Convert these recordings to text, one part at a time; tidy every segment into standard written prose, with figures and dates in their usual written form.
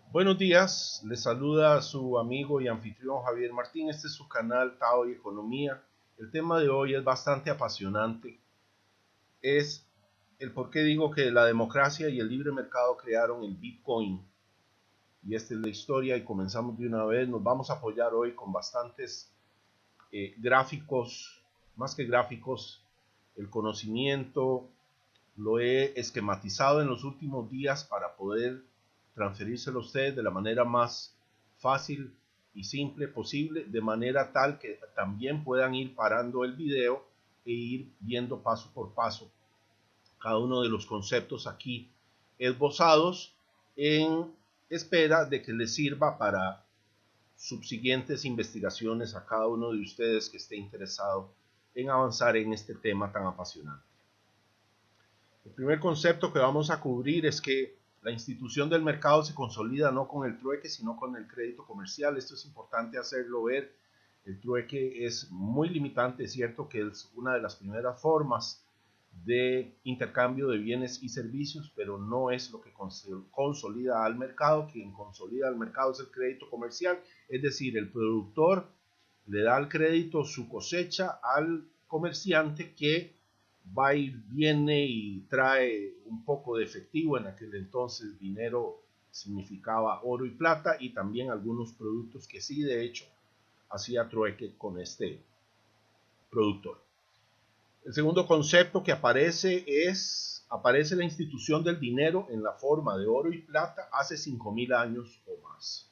Buenos días, les saluda su amigo y anfitrión Javier Martín. Este es su canal Tao y Economía. El tema de hoy es bastante apasionante. Es el por qué digo que la democracia y el libre mercado crearon el Bitcoin. Y esta es la historia y comenzamos de una vez. Nos vamos a apoyar hoy con bastantes gráficos, más que gráficos, el conocimiento. Lo he esquematizado en los últimos días para poder transferírselo a ustedes de la manera más fácil y simple posible, de manera tal que también puedan ir parando el video e ir viendo paso por paso cada uno de los conceptos aquí esbozados en espera de que les sirva para subsiguientes investigaciones a cada uno de ustedes que esté interesado en avanzar en este tema tan apasionante. El primer concepto que vamos a cubrir es que la institución del mercado se consolida no con el trueque, sino con el crédito comercial. Esto es importante hacerlo ver. El trueque es muy limitante, es cierto que es una de las primeras formas de intercambio de bienes y servicios, pero no es lo que consolida al mercado. Quien consolida al mercado es el crédito comercial, es decir, el productor le da el crédito, su cosecha, al comerciante que va y viene y trae un poco de efectivo. En aquel entonces dinero significaba oro y plata, y también algunos productos que sí, de hecho, hacía trueque con este productor. El segundo concepto que aparece la institución del dinero en la forma de oro y plata hace 5.000 años o más.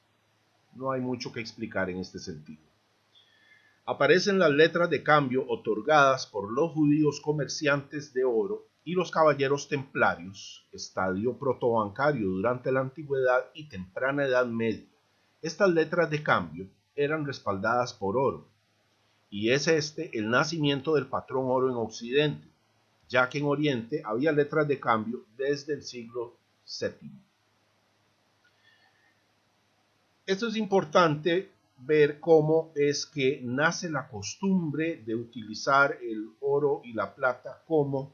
No hay mucho que explicar en este sentido. Aparecen las letras de cambio otorgadas por los judíos comerciantes de oro y los caballeros templarios, estadio protobancario durante la antigüedad y temprana edad media. Estas letras de cambio eran respaldadas por oro, y es este el nacimiento del patrón oro en Occidente, ya que en Oriente había letras de cambio desde el siglo VII. Esto es importante ver cómo es que nace la costumbre de utilizar el oro y la plata como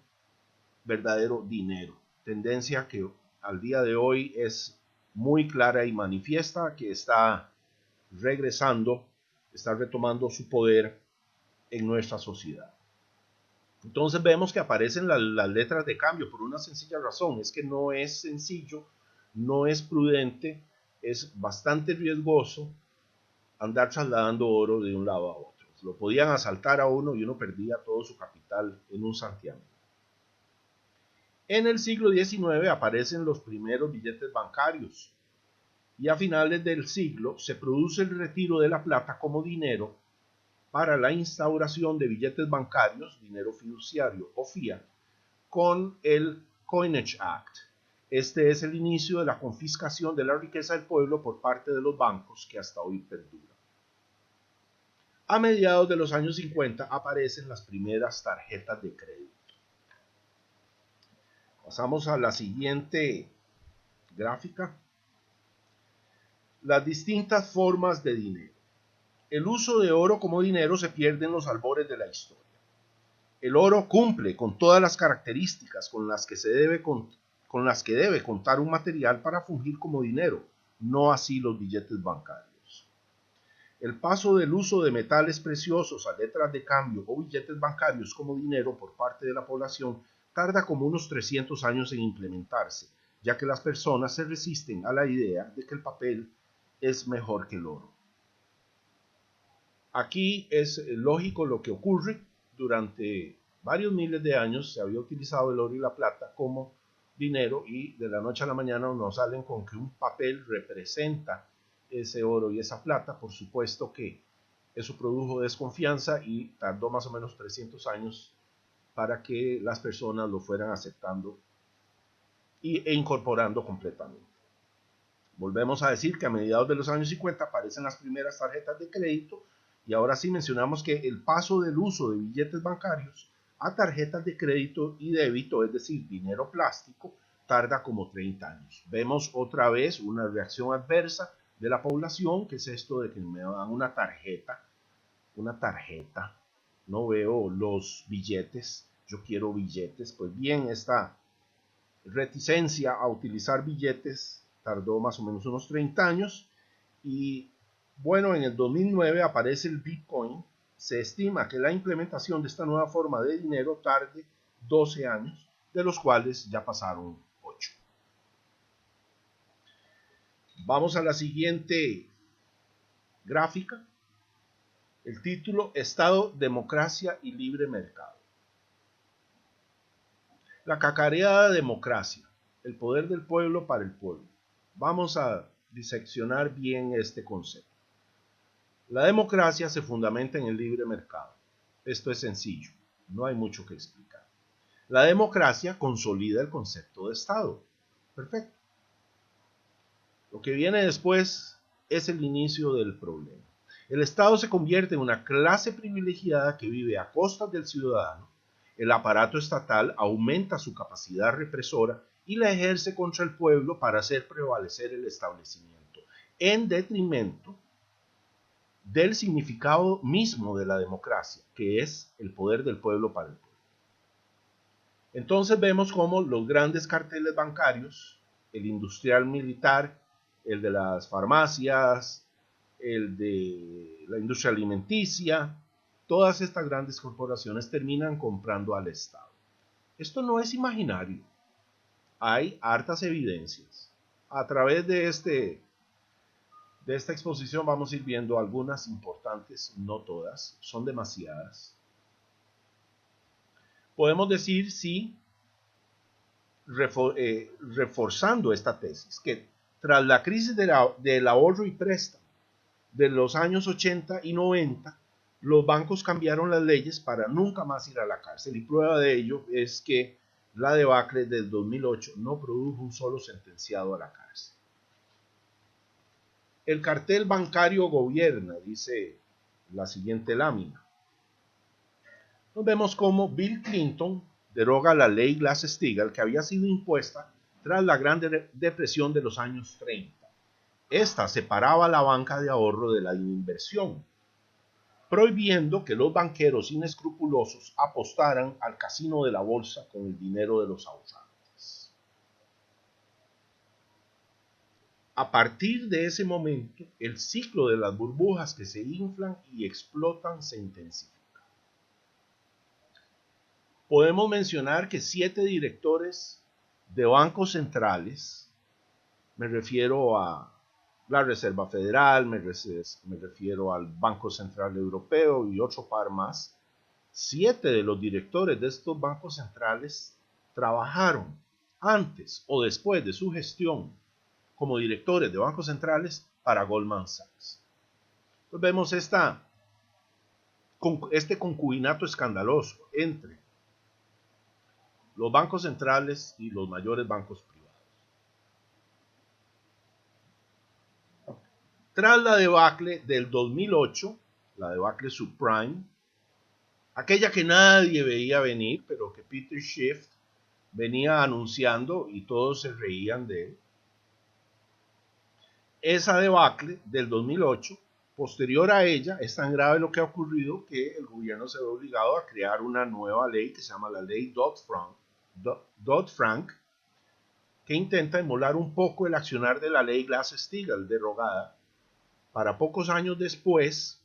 verdadero dinero, tendencia que al día de hoy es muy clara y manifiesta, que está regresando, está retomando su poder en nuestra sociedad. Entonces vemos que aparecen las letras de cambio por una sencilla razón: es que no es sencillo, no es prudente, es bastante riesgoso andar trasladando oro de un lado a otro. Lo podían asaltar a uno y uno perdía todo su capital en un santiamén. En el siglo XIX aparecen los primeros billetes bancarios, y a finales del siglo se produce el retiro de la plata como dinero para la instauración de billetes bancarios, dinero fiduciario o fiat, con el Coinage Act. Este es el inicio de la confiscación de la riqueza del pueblo por parte de los bancos, que hasta hoy perdura. A mediados de los años 50 aparecen las primeras tarjetas de crédito. Pasamos a la siguiente gráfica. Las distintas formas de dinero. El uso de oro como dinero se pierde en los albores de la historia. El oro cumple con todas las características con las que debe contar un material para fungir como dinero, no así los billetes bancarios. El paso del uso de metales preciosos a letras de cambio o billetes bancarios como dinero por parte de la población tarda como unos 300 años en implementarse, ya que las personas se resisten a la idea de que el papel es mejor que el oro. Aquí es lógico lo que ocurre. Durante varios miles de años se había utilizado el oro y la plata como dinero, y de la noche a la mañana nos salen con que un papel representa ese oro y esa plata. Por supuesto que eso produjo desconfianza y tardó más o menos 300 años para que las personas lo fueran aceptando e incorporando completamente. Volvemos a decir que a mediados de los años 50 aparecen las primeras tarjetas de crédito, y ahora sí mencionamos que el paso del uso de billetes bancarios a tarjetas de crédito y débito, es decir, dinero plástico, tarda como 30 años. Vemos otra vez una reacción adversa de la población, que es esto de que me dan una tarjeta, no veo los billetes, yo quiero billetes. Pues bien, esta reticencia a utilizar billetes tardó más o menos unos 30 años y bueno, en el 2009 aparece el Bitcoin. Se estima que la implementación de esta nueva forma de dinero tarde 12 años, de los cuales ya pasaron 8. Vamos a la siguiente gráfica. El título: Estado, democracia y libre mercado. La cacareada democracia, el poder del pueblo para el pueblo. Vamos a diseccionar bien este concepto. La democracia se fundamenta en el libre mercado. Esto es sencillo, no hay mucho que explicar. La democracia consolida el concepto de Estado. Perfecto. Lo que viene después es el inicio del problema. El Estado se convierte en una clase privilegiada que vive a costas del ciudadano. El aparato estatal aumenta su capacidad represora y la ejerce contra el pueblo para hacer prevalecer el establecimiento, en detrimento del significado mismo de la democracia, que es el poder del pueblo para el pueblo. Entonces vemos cómo los grandes carteles bancarios, el industrial militar, el de las farmacias, el de la industria alimenticia, todas estas grandes corporaciones terminan comprando al Estado. Esto no es imaginario. Hay hartas evidencias. A través de esta exposición vamos a ir viendo algunas importantes, no todas, son demasiadas. Podemos decir, sí, reforzando esta tesis, que tras la crisis del ahorro y préstamo de los años 80 y 90, los bancos cambiaron las leyes para nunca más ir a la cárcel, y prueba de ello es que la debacle del 2008 no produjo un solo sentenciado a la cárcel. El cartel bancario gobierna, dice la siguiente lámina. Nos vemos cómo Bill Clinton deroga la ley Glass-Steagall que había sido impuesta tras la Gran Depresión de los años 30. Esta separaba la banca de ahorro de la inversión, prohibiendo que los banqueros inescrupulosos apostaran al casino de la bolsa con el dinero de los ahorrantes. A partir de ese momento, el ciclo de las burbujas que se inflan y explotan se intensifica. Podemos mencionar que 7 directores de bancos centrales, me refiero a la Reserva Federal, me refiero al Banco Central Europeo y otro par más, 7 de los directores de estos bancos centrales trabajaron antes o después de su gestión como directores de bancos centrales para Goldman Sachs. Entonces vemos este concubinato escandaloso entre los bancos centrales y los mayores bancos privados. Tras la debacle del 2008, la debacle subprime, aquella que nadie veía venir, pero que Peter Schiff venía anunciando y todos se reían de él. Esa debacle del 2008, posterior a ella, es tan grave lo que ha ocurrido que el gobierno se ve obligado a crear una nueva ley que se llama la ley Dodd-Frank, que intenta emular un poco el accionar de la ley Glass-Steagall derogada, para pocos años después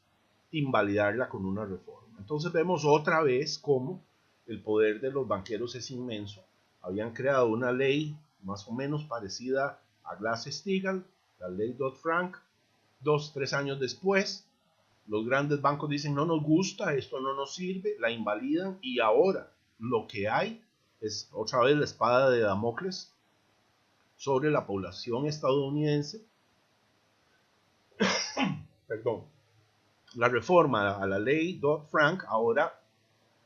invalidarla con una reforma. Entonces vemos otra vez cómo el poder de los banqueros es inmenso. Habían creado una ley más o menos parecida a Glass-Steagall, la ley Dodd-Frank. 2-3 años después, los grandes bancos dicen no nos gusta, esto no nos sirve, la invalidan, y ahora lo que hay es otra vez la espada de Damocles sobre la población estadounidense. Perdón. La reforma a la ley Dodd-Frank ahora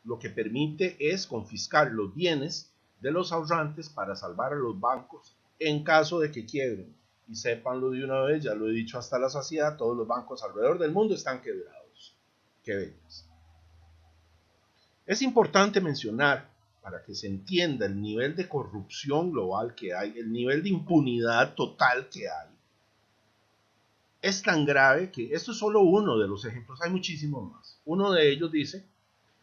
lo que permite es confiscar los bienes de los ahorrantes para salvar a los bancos en caso de que quiebren. Y sépanlo de una vez, ya lo he dicho hasta la saciedad, todos los bancos alrededor del mundo están quebrados. ¡Qué bellas! Es importante mencionar, para que se entienda el nivel de corrupción global que hay, el nivel de impunidad total que hay. Es tan grave que esto es solo uno de los ejemplos, hay muchísimos más. Uno de ellos dice,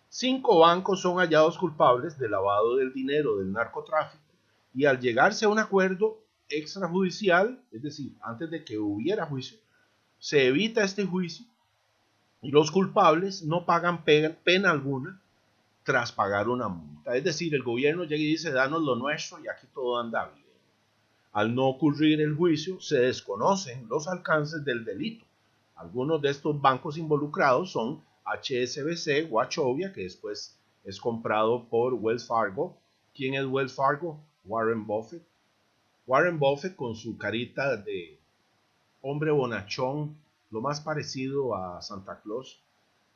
5 bancos son hallados culpables de lavado del dinero del narcotráfico y al llegarse a un acuerdo extrajudicial, es decir, antes de que hubiera juicio, se evita este juicio y los culpables no pagan pena alguna tras pagar una multa. Es decir, el gobierno llega y dice, danos lo nuestro y aquí todo anda bien. Al no ocurrir el juicio, se desconocen los alcances del delito. Algunos de estos bancos involucrados son HSBC, Wachovia, que después es comprado por Wells Fargo. ¿Quién es Wells Fargo? Warren Buffett. Warren Buffett, con su carita de hombre bonachón, lo más parecido a Santa Claus,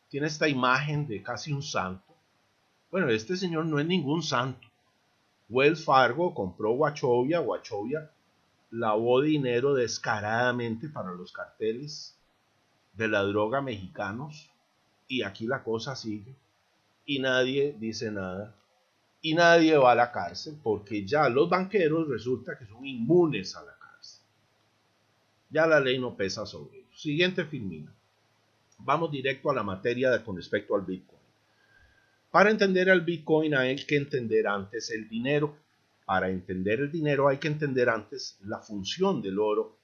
tiene esta imagen de casi un santo. Bueno, este señor no es ningún santo. Wells Fargo compró Wachovia. Wachovia lavó dinero descaradamente para los carteles de la droga mexicanos, y aquí la cosa sigue y nadie dice nada y nadie va a la cárcel porque ya los banqueros resulta que son inmunes a la cárcel. Ya la ley no pesa sobre ellos. Siguiente filmina. Vamos directo a la materia con respecto al Bitcoin. Para entender al Bitcoin hay que entender antes el dinero. Para entender el dinero hay que entender antes la función del oro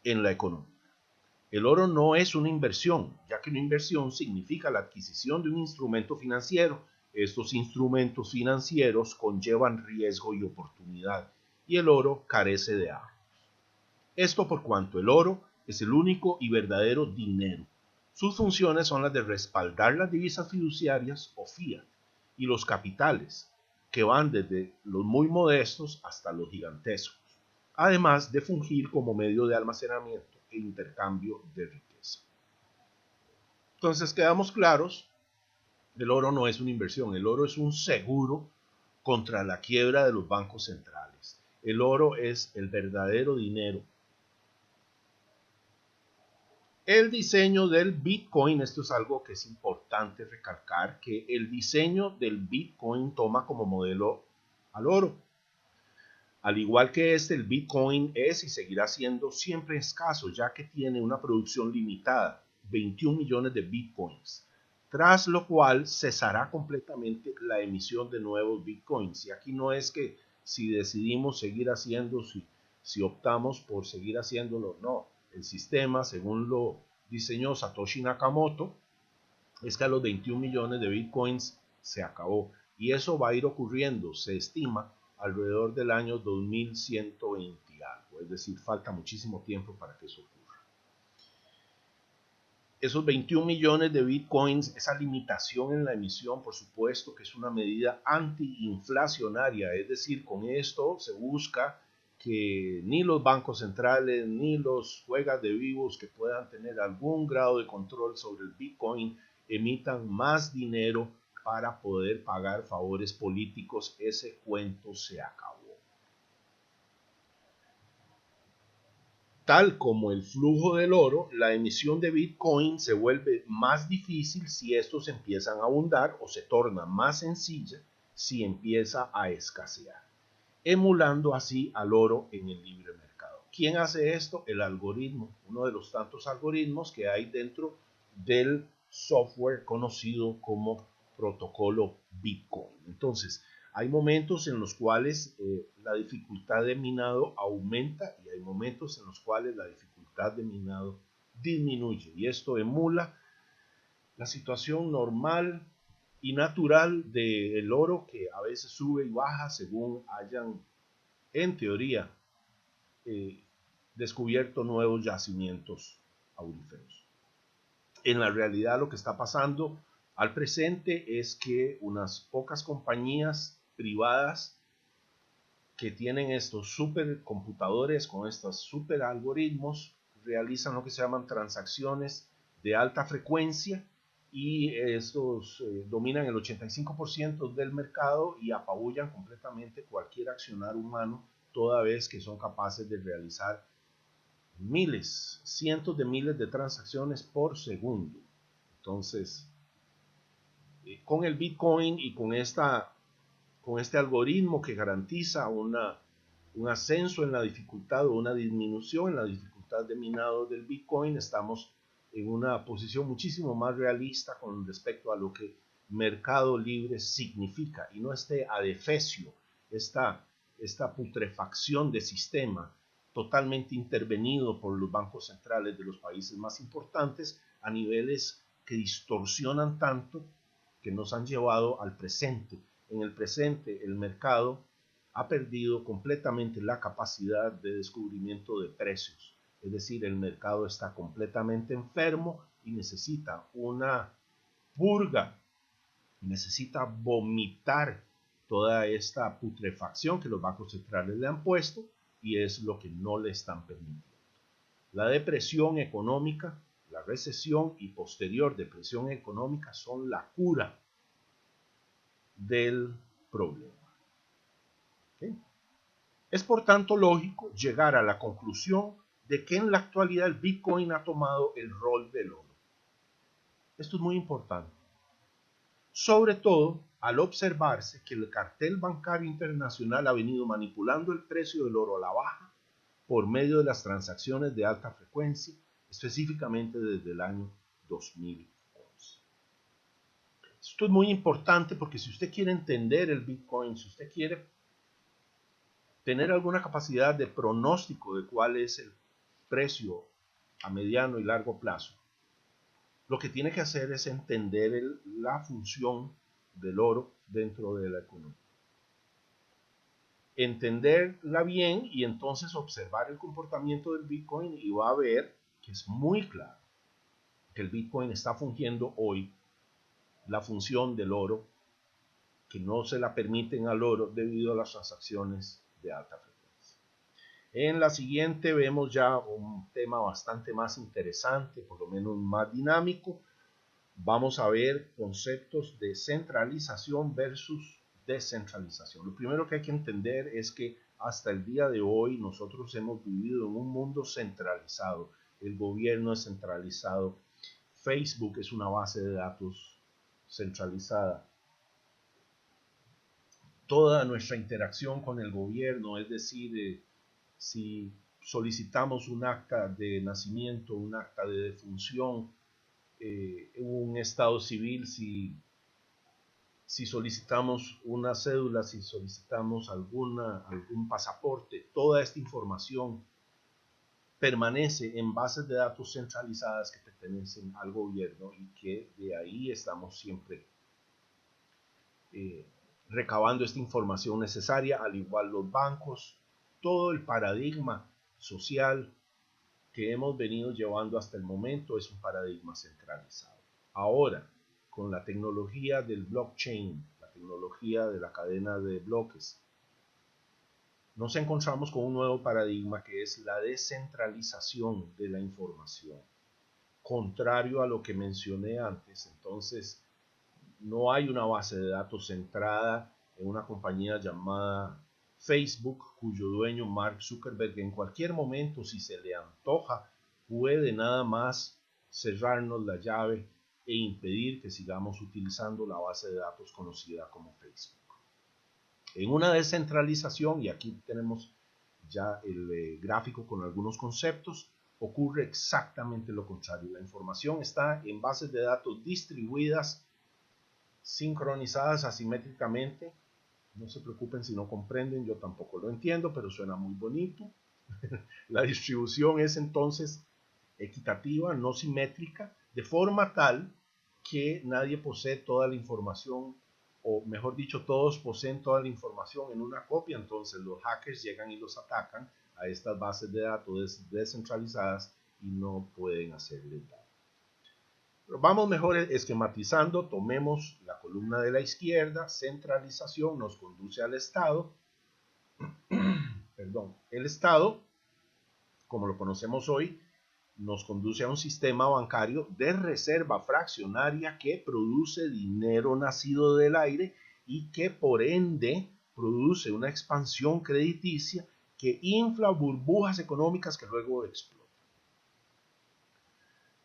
en la economía. El oro no es una inversión, ya que una inversión significa la adquisición de un instrumento financiero. Estos instrumentos financieros conllevan riesgo y oportunidad, y el oro carece de ambos. Esto por cuanto el oro es el único y verdadero dinero. Sus funciones son las de respaldar las divisas fiduciarias o fiat y los capitales, que van desde los muy modestos hasta los gigantescos, además de fungir como medio de almacenamiento e intercambio de riqueza. Entonces quedamos claros, el oro no es una inversión, el oro es un seguro contra la quiebra de los bancos centrales. El oro es el verdadero dinero. El diseño del Bitcoin, esto es algo que es importante recalcar, que el diseño del Bitcoin toma como modelo al oro. Al igual que el Bitcoin es y seguirá siendo siempre escaso, ya que tiene una producción limitada, 21 millones de Bitcoins, tras lo cual cesará completamente la emisión de nuevos Bitcoins. Y aquí no es que si decidimos seguir haciendo, si optamos por seguir haciéndolo, no. El sistema, según lo diseñó Satoshi Nakamoto, es que a los 21 millones de Bitcoins se acabó. Y eso va a ir ocurriendo, se estima, alrededor del año 2120 algo. Es decir, falta muchísimo tiempo para que eso ocurra. Esos 21 millones de Bitcoins, esa limitación en la emisión, por supuesto que es una medida antiinflacionaria. Es decir, con esto se busca que ni los bancos centrales ni los juegas de vivos que puedan tener algún grado de control sobre el Bitcoin emitan más dinero para poder pagar favores políticos. Ese cuento se acabó. Tal como el flujo del oro, la emisión de Bitcoin se vuelve más difícil si estos empiezan a abundar o se torna más sencilla si empieza a escasear, emulando así al oro en el libre mercado. ¿Quién hace esto? El algoritmo, uno de los tantos algoritmos que hay dentro del software conocido como protocolo Bitcoin. Entonces, hay momentos en los cuales la dificultad de minado aumenta y hay momentos en los cuales la dificultad de minado disminuye. Y esto emula la situación normal y natural del oro, que a veces sube y baja según hayan, en teoría, descubierto nuevos yacimientos auríferos. En la realidad lo que está pasando al presente es que unas pocas compañías privadas que tienen estos supercomputadores con estos super algoritmos realizan lo que se llaman transacciones de alta frecuencia y estos dominan el 85% del mercado y apabullan completamente cualquier accionar humano, toda vez que son capaces de realizar miles, cientos de miles de transacciones por segundo. Entonces, con el Bitcoin y con este algoritmo que garantiza un ascenso en la dificultad o una disminución en la dificultad de minado del Bitcoin, estamos en una posición muchísimo más realista con respecto a lo que mercado libre significa y no este adefesio, esta putrefacción de sistema totalmente intervenido por los bancos centrales de los países más importantes a niveles que distorsionan tanto que nos han llevado al presente. En el presente, el mercado ha perdido completamente la capacidad de descubrimiento de precios. Es decir, el mercado está completamente enfermo y necesita una purga, necesita vomitar toda esta putrefacción que los bancos centrales le han puesto, y es lo que no le están permitiendo. La depresión económica, la recesión y posterior depresión económica son la cura del problema. ¿Okay? Es por tanto lógico llegar a la conclusión de que en la actualidad el Bitcoin ha tomado el rol del oro. Esto es muy importante, sobre todo al observarse que el cartel bancario internacional ha venido manipulando el precio del oro a la baja por medio de las transacciones de alta frecuencia, específicamente desde el año 2011. Esto es muy importante porque si usted quiere entender el Bitcoin, si usted quiere tener alguna capacidad de pronóstico de cuál es el precio a mediano y largo plazo, lo que tiene que hacer es entender la función del oro dentro de la economía. Entenderla bien y entonces observar el comportamiento del Bitcoin, y va a ver que es muy claro que el Bitcoin está fungiendo hoy la función del oro, que no se la permiten al oro debido a las transacciones de alta frecuencia. En la siguiente vemos ya un tema bastante más interesante, por lo menos más dinámico. Vamos a ver conceptos de centralización versus descentralización. Lo primero que hay que entender es que hasta el día de hoy nosotros hemos vivido en un mundo centralizado. El gobierno es centralizado. Facebook es una base de datos centralizada. Toda nuestra interacción con el gobierno, es decir, si solicitamos un acta de nacimiento, un acta de defunción, un estado civil, si solicitamos una cédula, si solicitamos algún pasaporte, toda esta información permanece en bases de datos centralizadas que pertenecen al gobierno, y que de ahí estamos siempre recabando esta información necesaria, al igual los bancos. Todo el paradigma social que hemos venido llevando hasta el momento es un paradigma centralizado. Ahora, con la tecnología del blockchain, la tecnología de la cadena de bloques, nos encontramos con un nuevo paradigma que es la descentralización de la información. Contrario a lo que mencioné antes, entonces no hay una base de datos centrada en una compañía llamada Facebook, cuyo dueño Mark Zuckerberg en cualquier momento, si se le antoja, puede nada más cerrarnos la llave e impedir que sigamos utilizando la base de datos conocida como Facebook. En una descentralización, y aquí tenemos ya el gráfico con algunos conceptos, ocurre exactamente lo contrario. La información está en bases de datos distribuidas, sincronizadas asimétricamente. No se preocupen si no comprenden, yo tampoco lo entiendo, pero suena muy bonito. La distribución es entonces equitativa, no simétrica, de forma tal que nadie posee toda la información, o mejor dicho, todos poseen toda la información en una copia. Entonces los hackers llegan y los atacan a estas bases de datos descentralizadas y no pueden hacerles daño. Pero vamos mejor esquematizando. Tomemos la columna de la izquierda, centralización nos conduce al Estado. Perdón, el Estado, como lo conocemos hoy, nos conduce a un sistema bancario de reserva fraccionaria que produce dinero nacido del aire y que por ende produce una expansión crediticia que infla burbujas económicas que luego explotan.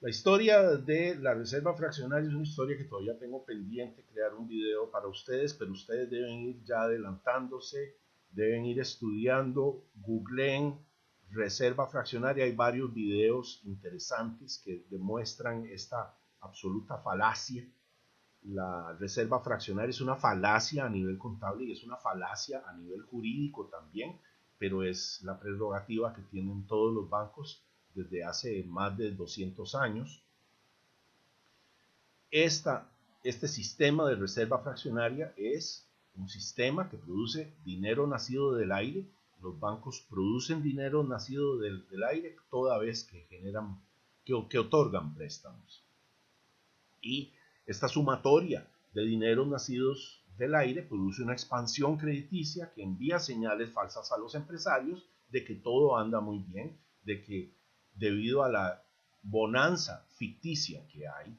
La historia de la reserva fraccionaria es una historia que todavía tengo pendiente crear un video para ustedes, pero ustedes deben ir ya adelantándose, deben ir estudiando, googleen reserva fraccionaria. Hay varios videos interesantes que demuestran esta absoluta falacia. La reserva fraccionaria es una falacia a nivel contable y es una falacia a nivel jurídico también. pero es la prerrogativa que tienen todos los bancos desde hace más de 200 años. Este sistema de reserva fraccionaria es un sistema que produce dinero nacido del aire. Los bancos producen dinero nacido del aire toda vez que generan, que otorgan préstamos. Y esta sumatoria de dineros nacidos del aire produce una expansión crediticia que envía señales falsas a los empresarios de que todo anda muy bien, de que debido a la bonanza ficticia que hay,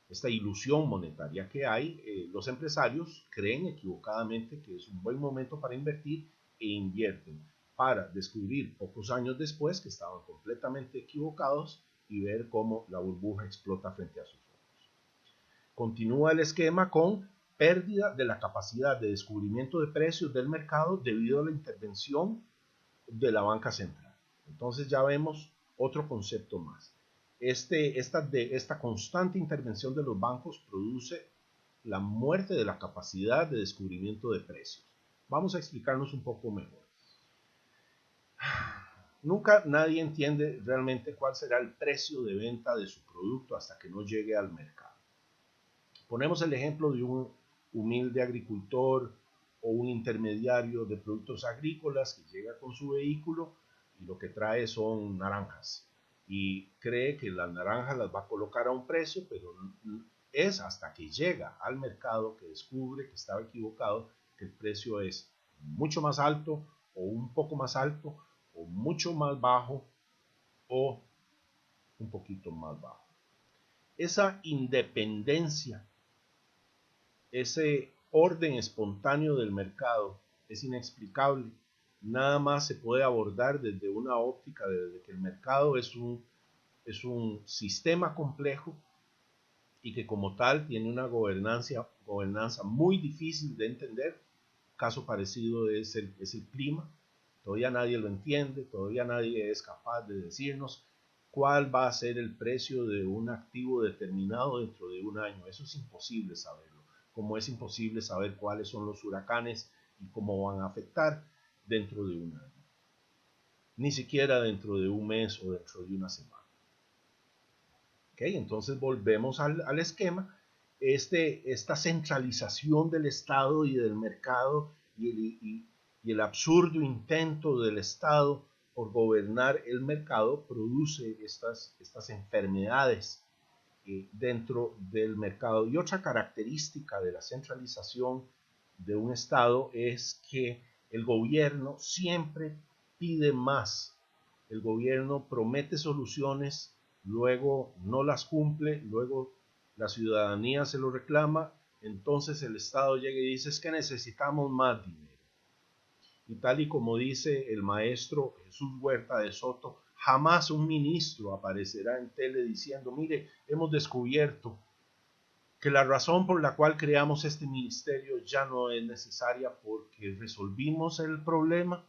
esta ilusión monetaria que hay, los empresarios creen equivocadamente que es un buen momento para invertir e invierten, para descubrir pocos años después que estaban completamente equivocados y ver cómo la burbuja explota frente a sus ojos. Continúa el esquema con pérdida de la capacidad de descubrimiento de precios del mercado debido a la intervención de la banca central. Entonces ya vemos otro concepto más. Esta constante intervención de los bancos produce la muerte de la capacidad de descubrimiento de precios. Vamos a explicarnos un poco mejor. Nunca nadie entiende realmente cuál será el precio de venta de su producto hasta que no llegue al mercado. Ponemos el ejemplo de un humilde agricultor o un intermediario de productos agrícolas que llega con su vehículo y lo que trae son naranjas y cree que las naranjas las va a colocar a un precio, pero es hasta que llega al mercado que descubre que estaba equivocado, que el precio es mucho más alto o un poco más alto o mucho más bajo o un poquito más bajo. Esa independencia, ese orden espontáneo del mercado es inexplicable. Nada más se puede abordar desde una óptica de que el mercado es un sistema complejo y que como tal tiene una gobernanza muy difícil de entender. Caso parecido es el clima. Todavía nadie lo entiende, todavía nadie es capaz de decirnos cuál va a ser el precio de un activo determinado dentro de un año. Eso es imposible saberlo, como es imposible saber cuáles son los huracanes y cómo van a afectar dentro de un año. Ni siquiera dentro de un mes o dentro de una semana. ¿Okay? Entonces volvemos al esquema. Esta centralización del Estado y del mercado y el absurdo intento del Estado por gobernar el mercado produce estas enfermedades dentro del mercado. Y otra característica de la centralización de un Estado es que el gobierno siempre pide más. El gobierno promete soluciones, luego no las cumple, luego la ciudadanía se lo reclama, entonces el Estado llega y dice es que necesitamos más dinero. Y tal y como dice el maestro Jesús Huerta de Soto, jamás un ministro aparecerá en tele diciendo, mire, hemos descubierto que la razón por la cual creamos este ministerio ya no es necesaria porque resolvimos el problema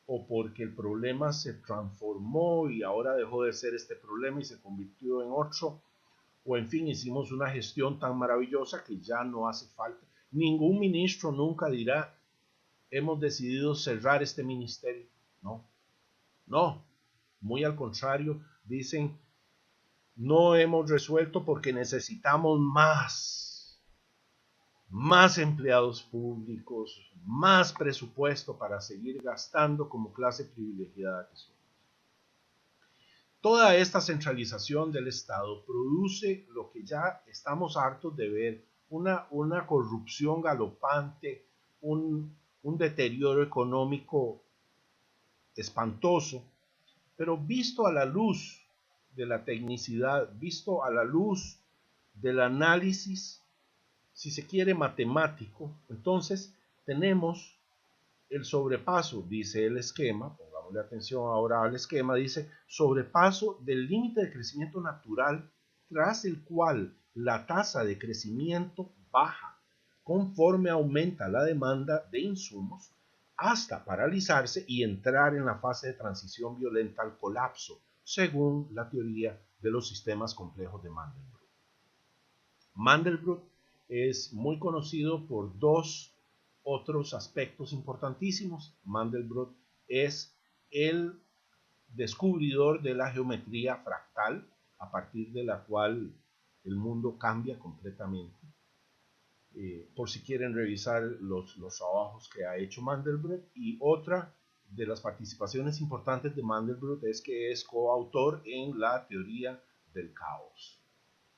o porque el problema se transformó y ahora dejó de ser este problema y se convirtió en otro, o en fin, hicimos una gestión tan maravillosa que ya no hace falta. Ningún ministro nunca dirá, hemos decidido cerrar este ministerio. No, muy al contrario, dicen, no hemos resuelto porque necesitamos más empleados públicos, más presupuesto para seguir gastando como clase privilegiada que somos. Toda esta centralización del Estado produce lo que ya estamos hartos de ver, una corrupción galopante, un deterioro económico espantoso, pero visto a la luz de la tecnicidad, visto a la luz del análisis, si se quiere, matemático, entonces tenemos el sobrepaso, dice el esquema, pongámosle atención ahora al esquema, dice sobrepaso del límite de crecimiento natural tras el cual la tasa de crecimiento baja conforme aumenta la demanda de insumos hasta paralizarse y entrar en la fase de transición violenta al colapso, según la teoría de los sistemas complejos de Mandelbrot. Mandelbrot es muy conocido por dos otros aspectos importantísimos. Mandelbrot es el descubridor de la geometría fractal, a partir de la cual el mundo cambia completamente. Por si quieren revisar los trabajos que ha hecho Mandelbrot. Y otra de las participaciones importantes de Mandelbrot es que es coautor en la teoría del caos,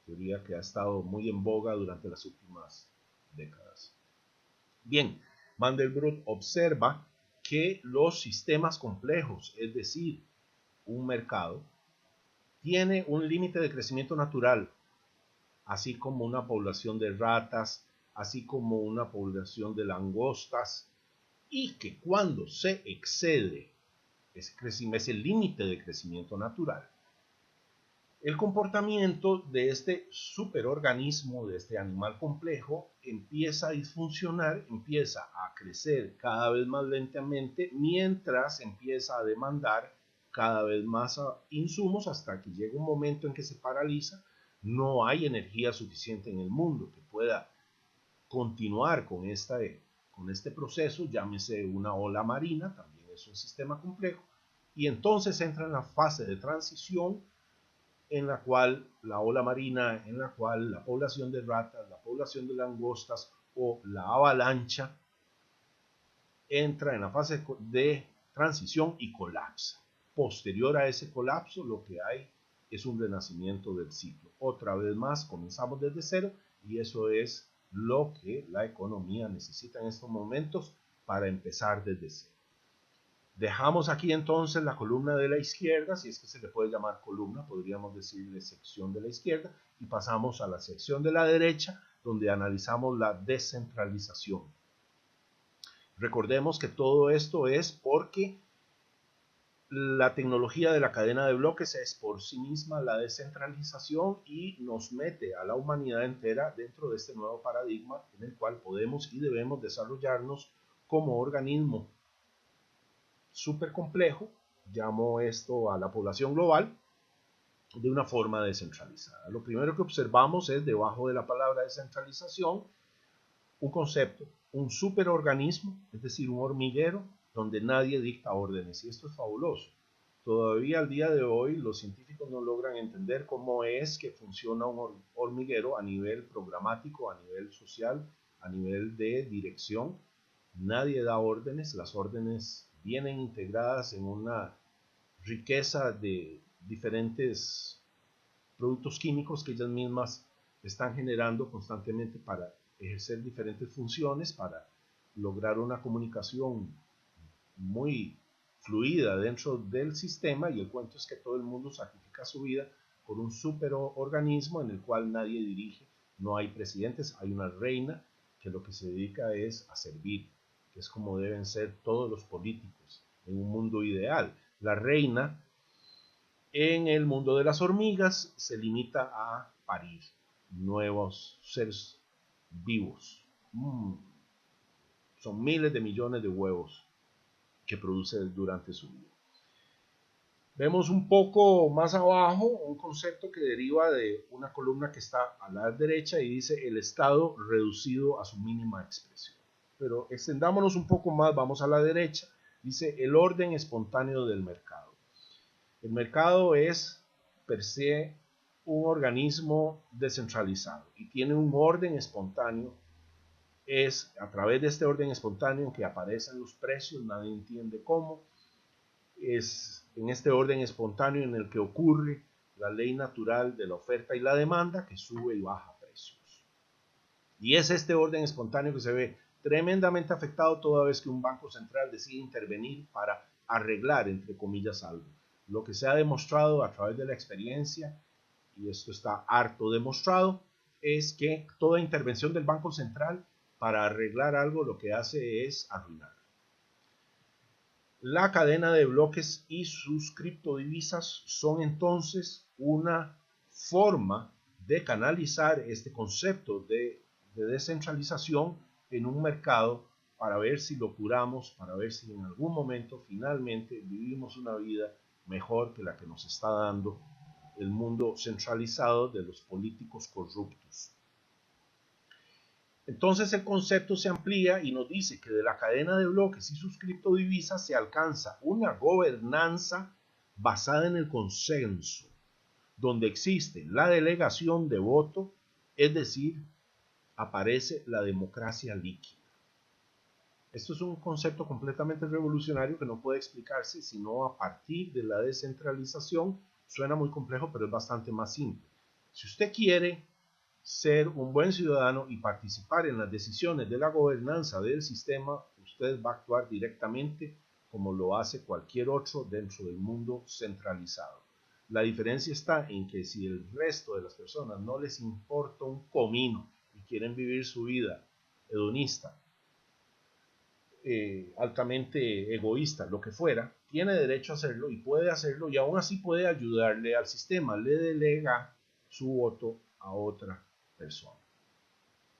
teoría que ha estado muy en boga durante las últimas décadas. Bien, Mandelbrot observa que los sistemas complejos, es decir, un mercado, tiene un límite de crecimiento natural, así como una población de ratas, así como una población de langostas, y que cuando se excede ese límite de crecimiento natural, el comportamiento de este superorganismo, de este animal complejo, empieza a disfuncionar, empieza a crecer cada vez más lentamente, mientras empieza a demandar cada vez más insumos, hasta que llega un momento en que se paraliza. No hay energía suficiente en el mundo que pueda continuar con este proceso, llámese una ola marina, también es un sistema complejo, y entonces entra en la fase de transición, en la cual la ola marina, en la cual la población de ratas, la población de langostas o la avalancha entra en la fase de transición y colapsa. Posterior a ese colapso, lo que hay es un renacimiento del ciclo. Otra vez más, comenzamos desde cero, y eso es lo que la economía necesita en estos momentos para empezar desde cero. Dejamos aquí entonces la columna de la izquierda, si es que se le puede llamar columna, podríamos decirle sección de la izquierda, y pasamos a la sección de la derecha, donde analizamos la descentralización. Recordemos que todo esto es porque la tecnología de la cadena de bloques es por sí misma la descentralización, y nos mete a la humanidad entera dentro de este nuevo paradigma en el cual podemos y debemos desarrollarnos como organismo súper complejo. Llamo esto a la población global de una forma descentralizada. Lo primero que observamos es, debajo de la palabra descentralización, un concepto, un superorganismo, es decir, un hormiguero donde nadie dicta órdenes, y esto es fabuloso. Todavía al día de hoy los científicos no logran entender cómo es que funciona un hormiguero a nivel programático, a nivel social, a nivel de dirección. Nadie da órdenes, las órdenes vienen integradas en una riqueza de diferentes productos químicos que ellas mismas están generando constantemente para ejercer diferentes funciones, para lograr una comunicación muy fluida dentro del sistema. Y el cuento es que todo el mundo sacrifica su vida por un superorganismo en el cual nadie dirige, no hay presidentes, hay una reina que lo que se dedica es a servir, que es como deben ser todos los políticos en un mundo ideal. La reina en el mundo de las hormigas se limita a parir nuevos seres vivos. Son miles de millones de huevos que produce durante su vida. Vemos un poco más abajo un concepto que deriva de una columna que está a la derecha y dice el estado reducido a su mínima expresión. Pero extendámonos un poco más, vamos a la derecha, dice el orden espontáneo del mercado. El mercado es per se un organismo descentralizado y tiene un orden espontáneo. Es a través de este orden espontáneo que aparecen los precios, nadie entiende cómo. Es en este orden espontáneo en el que ocurre la ley natural de la oferta y la demanda, que sube y baja precios. Y es este orden espontáneo que se ve tremendamente afectado toda vez que un banco central decide intervenir para arreglar, entre comillas, algo. Lo que se ha demostrado a través de la experiencia, y esto está harto demostrado, es que toda intervención del Banco Central para arreglar algo lo que hace es arruinar. La cadena de bloques y sus criptodivisas son entonces una forma de canalizar este concepto de descentralización en un mercado, para ver si lo curamos, para ver si en algún momento finalmente vivimos una vida mejor que la que nos está dando el mundo centralizado de los políticos corruptos. Entonces el concepto se amplía y nos dice que de la cadena de bloques y sus criptodivisas se alcanza una gobernanza basada en el consenso, donde existe la delegación de voto, es decir, aparece la democracia líquida. Esto es un concepto completamente revolucionario que no puede explicarse sino a partir de la descentralización. Suena muy complejo, pero es bastante más simple. Si usted quiere ser un buen ciudadano y participar en las decisiones de la gobernanza del sistema, usted va a actuar directamente como lo hace cualquier otro dentro del mundo centralizado. La diferencia está en que si el resto de las personas no les importa un comino y quieren vivir su vida hedonista, altamente egoísta, lo que fuera, tiene derecho a hacerlo y puede hacerlo y aún así puede ayudarle al sistema, le delega su voto a otra persona.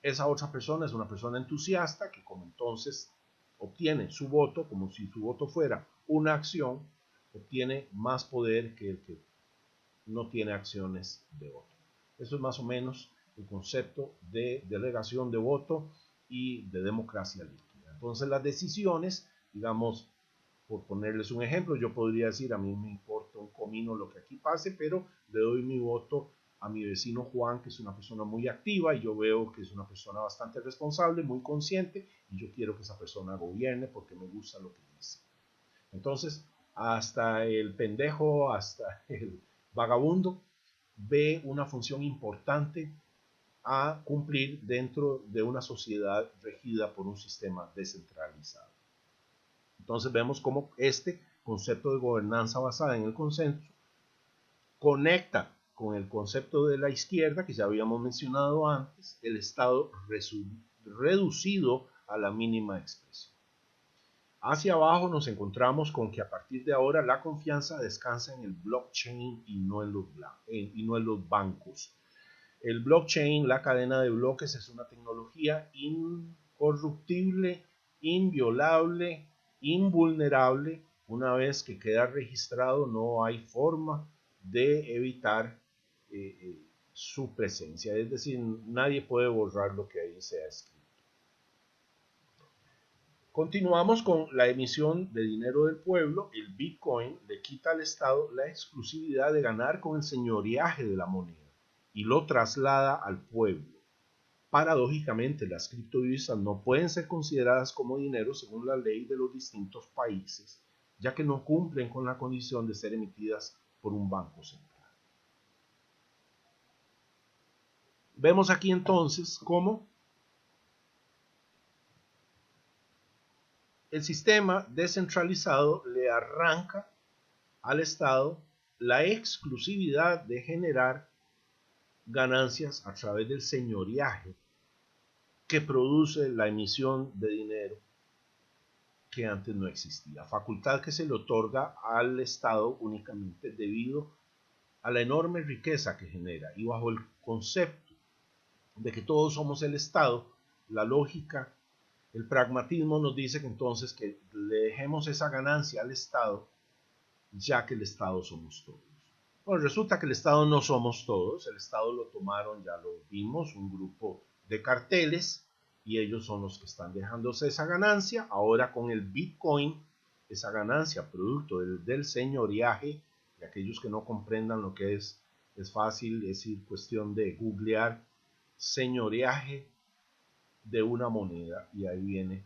Esa otra persona es una persona entusiasta que como entonces obtiene su voto, como si su voto fuera una acción, obtiene más poder que el que no tiene acciones de voto. Eso es más o menos el concepto de delegación de voto y de democracia líquida. Entonces las decisiones, digamos, por ponerles un ejemplo, yo podría decir, a mí me importa un comino lo que aquí pase, pero le doy mi voto a mi vecino Juan, que es una persona muy activa y yo veo que es una persona bastante responsable, muy consciente, y yo quiero que esa persona gobierne porque me gusta lo que dice. Entonces, hasta el pendejo, hasta el vagabundo, ve una función importante a cumplir dentro de una sociedad regida por un sistema descentralizado. Entonces vemos cómo este concepto de gobernanza basada en el consenso conecta con el concepto de la izquierda que ya habíamos mencionado antes, el Estado reducido a la mínima expresión. Hacia abajo nos encontramos con que a partir de ahora la confianza descansa en el blockchain y no en los bancos. El blockchain, la cadena de bloques, es una tecnología incorruptible, inviolable, invulnerable. Una vez que queda registrado, no hay forma de evitar su presencia. Es decir, nadie puede borrar lo que ahí se ha escrito. Continuamos con la emisión de dinero del pueblo. El Bitcoin le quita al Estado la exclusividad de ganar con el señoreaje de la moneda y lo traslada al pueblo. Paradójicamente, las criptodivisas no pueden ser consideradas como dinero según la ley de los distintos países, ya que no cumplen con la condición de ser emitidas por un banco central. Vemos aquí entonces cómo el sistema descentralizado le arranca al Estado la exclusividad de generar ganancias a través del señoreaje que produce la emisión de dinero que antes no existía, facultad que se le otorga al Estado únicamente debido a la enorme riqueza que genera y bajo el concepto de que todos somos el Estado, la lógica, el pragmatismo nos dice que entonces que le dejemos esa ganancia al Estado, ya que el Estado somos todos. Bueno, resulta que el Estado no somos todos, el Estado lo tomaron, ya lo vimos, un grupo de carteles y ellos son los que están dejándose esa ganancia. Ahora con el Bitcoin, esa ganancia producto del señoreaje, y aquellos que no comprendan lo que es fácil, es decir, cuestión de googlear señoreaje de una moneda y ahí viene,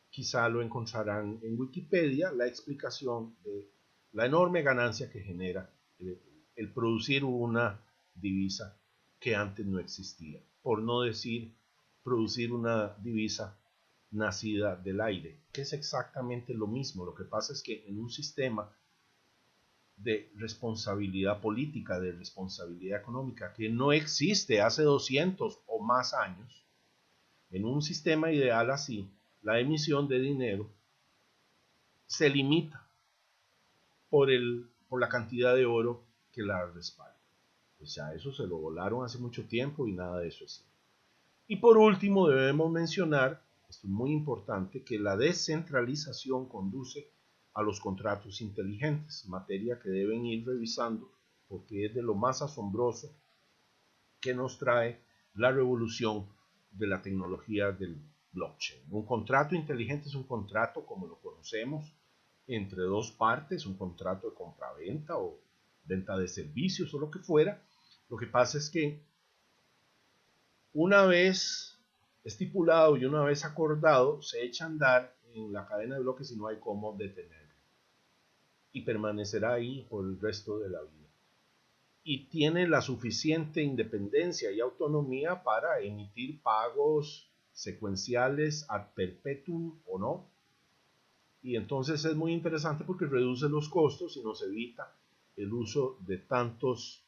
quizá lo encontrarán en Wikipedia, la explicación de la enorme ganancia que genera el producir una divisa que antes no existía, por no decir producir una divisa nacida del aire, que es exactamente lo mismo. Lo que pasa es que en un sistema de responsabilidad política, de responsabilidad económica, que no existe hace 200 o más años, en un sistema ideal así, la emisión de dinero se limita por la cantidad de oro que la respalda. O sea, eso se lo volaron hace mucho tiempo y nada de eso es cierto. Y por último debemos mencionar, esto es muy importante, que la descentralización conduce a los contratos inteligentes, materia que deben ir revisando porque es de lo más asombroso que nos trae la revolución de la tecnología del blockchain. Un contrato inteligente es un contrato como lo conocemos entre dos partes, un contrato de compraventa o venta de servicios o lo que fuera. Lo que pasa es que una vez estipulado y una vez acordado, se echa a andar en la cadena de bloques y no hay cómo detenerlo. Y permanecerá ahí por el resto de la vida. Y tiene la suficiente independencia y autonomía para emitir pagos secuenciales ad perpetuum o no. Y entonces es muy interesante porque reduce los costos y nos evita el uso de tantos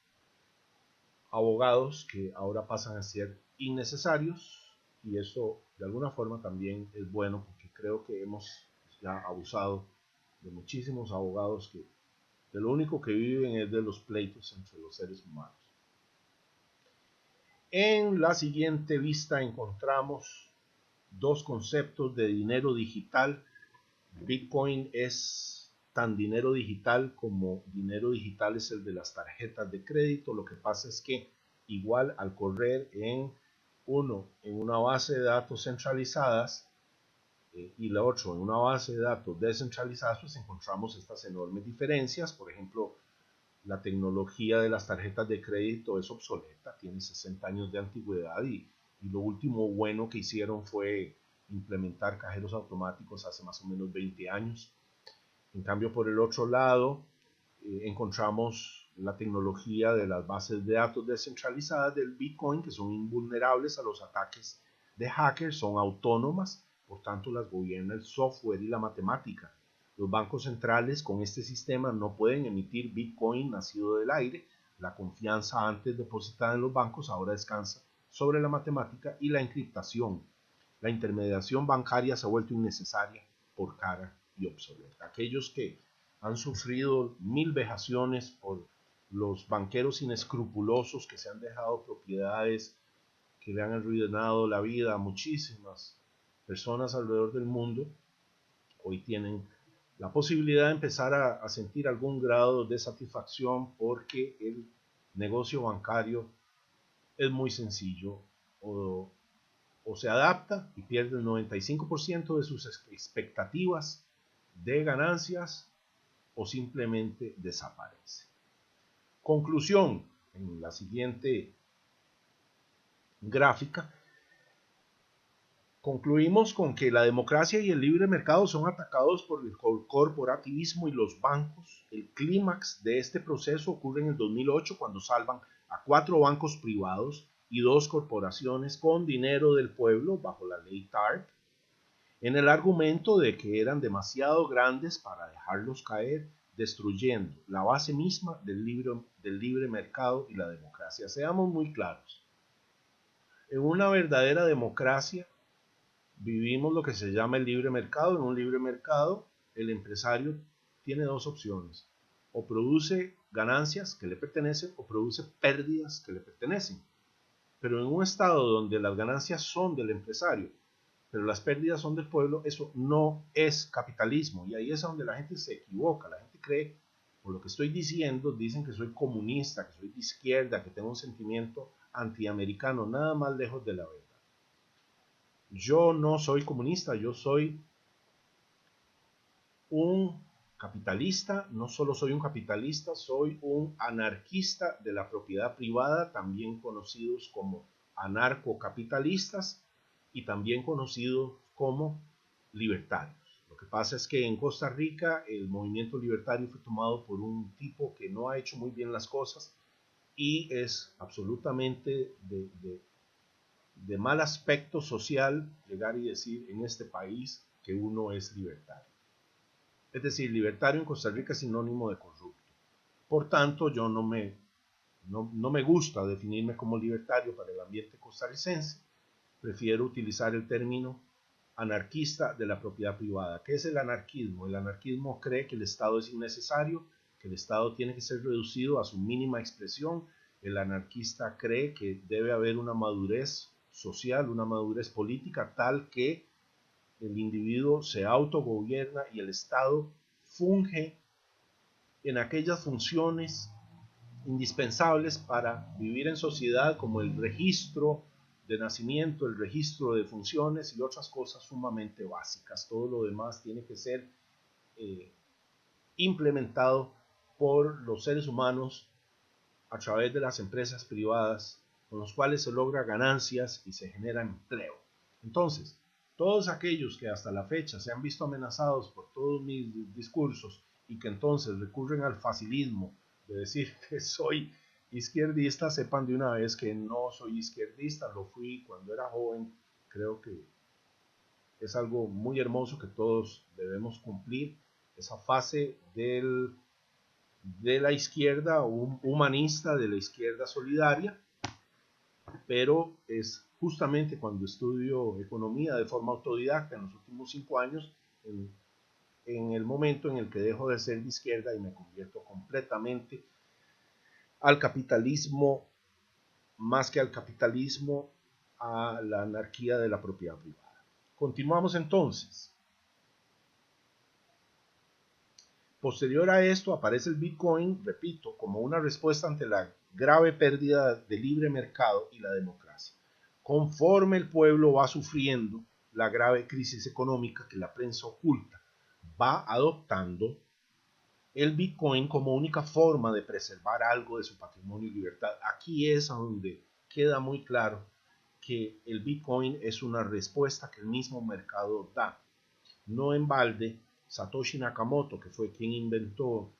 abogados que ahora pasan a ser innecesarios, y eso de alguna forma también es bueno porque creo que hemos ya abusado de muchísimos abogados que de lo único que viven es de los pleitos entre los seres humanos. En la siguiente vista encontramos dos conceptos de dinero digital. Bitcoin es tan dinero digital como dinero digital es el de las tarjetas de crédito. Lo que pasa es que igual al correr en una base de datos centralizadas y la otra en una base de datos descentralizadas, pues encontramos estas enormes diferencias. Por ejemplo, la tecnología de las tarjetas de crédito es obsoleta, tiene 60 años de antigüedad y lo último bueno que hicieron fue implementar cajeros automáticos hace más o menos 20 años. En cambio, por el otro lado, encontramos la tecnología de las bases de datos descentralizadas del Bitcoin, que son invulnerables a los ataques de hackers, son autónomas, por tanto las gobierna el software y la matemática. Los bancos centrales con este sistema no pueden emitir Bitcoin nacido del aire. La confianza antes depositada en los bancos ahora descansa sobre la matemática y la encriptación. La intermediación bancaria se ha vuelto innecesaria por cara y obsoleta. Aquellos que han sufrido 1000 vejaciones por los banqueros inescrupulosos que se han dejado propiedades que le han arruinado la vida a muchísimas personas alrededor del mundo, hoy tienen la posibilidad de empezar a sentir algún grado de satisfacción porque el negocio bancario es muy sencillo, o se adapta y pierde el 95% de sus expectativas de ganancias o simplemente desaparece. Conclusión, en la siguiente gráfica, concluimos con que la democracia y el libre mercado son atacados por el corporativismo y los bancos. El clímax de este proceso ocurre en el 2008 cuando salvan a 4 bancos privados y 2 corporaciones con dinero del pueblo bajo la ley TARP, en el argumento de que eran demasiado grandes para dejarlos caer, destruyendo la base misma del libre mercado y la democracia. Seamos muy claros. En una verdadera democracia vivimos lo que se llama el libre mercado. En un libre mercado, el empresario tiene dos opciones: o produce ganancias que le pertenecen o produce pérdidas que le pertenecen. Pero en un estado donde las ganancias son del empresario, pero las pérdidas son del pueblo, eso no es capitalismo. Y ahí es donde la gente se equivoca. La gente cree, por lo que estoy diciendo, dicen que soy comunista, que soy de izquierda, que tengo un sentimiento antiamericano. Nada más lejos de la verdad. Yo no soy comunista, yo soy un capitalista. No solo soy un capitalista, soy un anarquista de la propiedad privada, también conocidos como anarcocapitalistas y también conocidos como libertarios. Lo que pasa es que en Costa Rica el movimiento libertario fue tomado por un tipo que no ha hecho muy bien las cosas y es absolutamente de mal aspecto social llegar y decir en este país que uno es libertario. Es decir, libertario en Costa Rica es sinónimo de corrupto. Por tanto, yo no me gusta definirme como libertario para el ambiente costarricense. Prefiero utilizar el término anarquista de la propiedad privada. ¿Qué es el anarquismo? El anarquismo cree que el Estado es innecesario, que el Estado tiene que ser reducido a su mínima expresión. El anarquista cree que debe haber una madurez social, una madurez política tal que el individuo se autogobierna y el Estado funge en aquellas funciones indispensables para vivir en sociedad, como el registro de nacimiento, el registro de funciones y otras cosas sumamente básicas. Todo lo demás tiene que ser implementado por los seres humanos a través de las empresas privadas, con los cuales se logra ganancias y se genera empleo. Entonces, todos aquellos que hasta la fecha se han visto amenazados por todos mis discursos y que entonces recurren al facilismo de decir que soy izquierdista, sepan de una vez que no soy izquierdista, lo fui cuando era joven. Creo que es algo muy hermoso que todos debemos cumplir, esa fase de la izquierda, un humanista de la izquierda solidaria, pero es justamente cuando estudio economía de forma autodidacta en los últimos 5 años, en el momento en el que dejo de ser de izquierda y me convierto completamente al capitalismo, más que al capitalismo, a la anarquía de la propiedad privada. Continuamos entonces. Posterior a esto aparece el Bitcoin, repito, como una respuesta ante la grave pérdida de libre mercado y la democracia. Conforme el pueblo va sufriendo la grave crisis económica que la prensa oculta, va adoptando el Bitcoin como única forma de preservar algo de su patrimonio y libertad. Aquí es donde queda muy claro que el Bitcoin es una respuesta que el mismo mercado da. No en balde, Satoshi Nakamoto, que fue quien inventó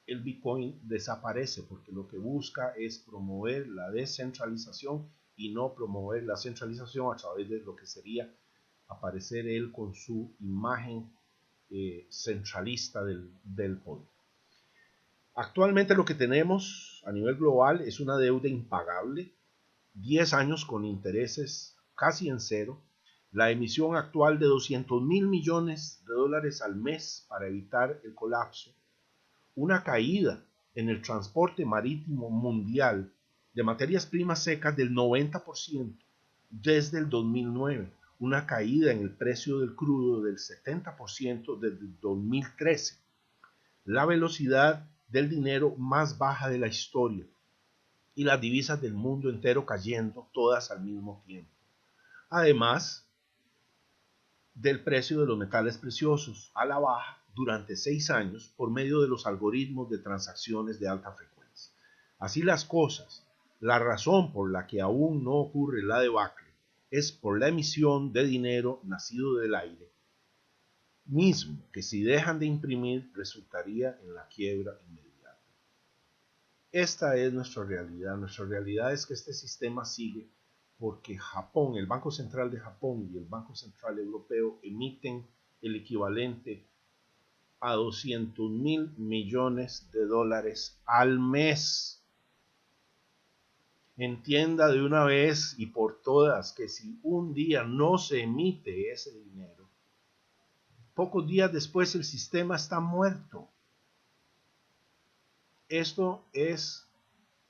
el Bitcoin, desaparece porque lo que busca es promover la descentralización y no promover la centralización a través de lo que sería aparecer él con su imagen centralista del poder. Actualmente lo que tenemos a nivel global es una deuda impagable, 10 años con intereses casi en cero, la emisión actual de 200.000 millones de dólares al mes para evitar el colapso, una caída en el transporte marítimo mundial de materias primas secas del 90% desde el 2009, una caída en el precio del crudo del 70% desde el 2013, la velocidad del dinero más baja de la historia y las divisas del mundo entero cayendo todas al mismo tiempo. Además del precio de los metales preciosos a la baja durante 6 años por medio de los algoritmos de transacciones de alta frecuencia. Así las cosas, la razón por la que aún no ocurre la debacle es por la emisión de dinero nacido del aire, mismo que si dejan de imprimir resultaría en la quiebra inmediata. Esta es nuestra realidad es que este sistema sigue porque Japón, el Banco Central de Japón y el Banco Central Europeo emiten el equivalente a 200.000 millones de dólares al mes. Entienda de una vez y por todas que si un día no se emite ese dinero, pocos días después el sistema está muerto. Esto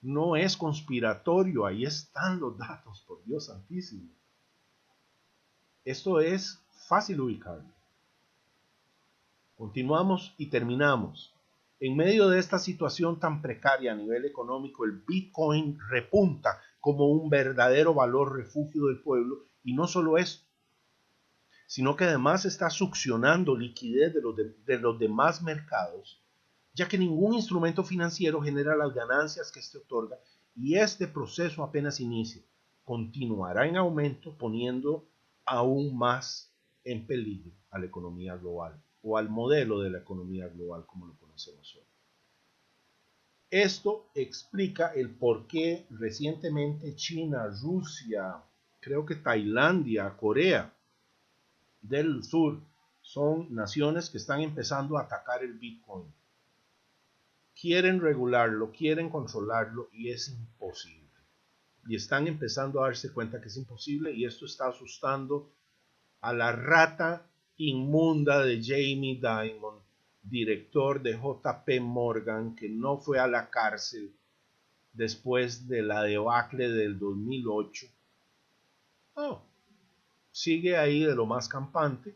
no es conspiratorio, ahí están los datos, por Dios santísimo. Esto es fácil ubicarlo. Continuamos y terminamos. En medio de esta situación tan precaria a nivel económico, el Bitcoin repunta como un verdadero valor refugio del pueblo, y no solo esto, sino que además está succionando liquidez de los demás mercados, ya que ningún instrumento financiero genera las ganancias que este otorga, y este proceso apenas inicia. Continuará en aumento, poniendo aún más en peligro a la economía global, o al modelo de la economía global como lo conocemos hoy. Esto explica el por qué recientemente China, Rusia, creo que Tailandia, Corea del Sur son naciones que están empezando a atacar el Bitcoin. Quieren regularlo, quieren controlarlo y es imposible. Y están empezando a darse cuenta que es imposible, y esto está asustando a la rata inmunda de Jamie Dimon, director de JP Morgan, que no fue a la cárcel después de la debacle del 2008. Sigue ahí de lo más campante,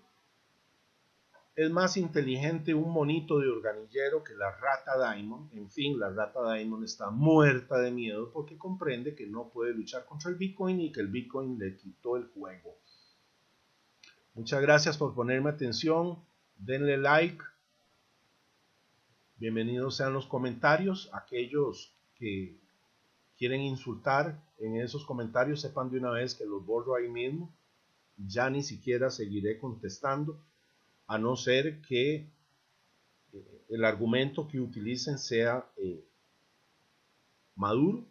Es más inteligente un monito de organillero que la rata Diamond. En fin, la rata Diamond está muerta de miedo porque comprende que no puede luchar contra el Bitcoin y que el Bitcoin le quitó el juego. Muchas gracias por ponerme atención. Denle like. Bienvenidos sean los comentarios. Aquellos que quieren insultar en esos comentarios, sepan de una vez que los borro ahí mismo. Ya ni siquiera seguiré contestando, a no ser que el argumento que utilicen sea maduro,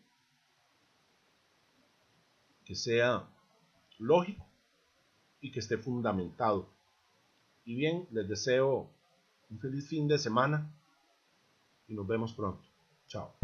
que sea lógico y que esté fundamentado. Y bien, les deseo un feliz fin de semana y nos vemos pronto. Chao.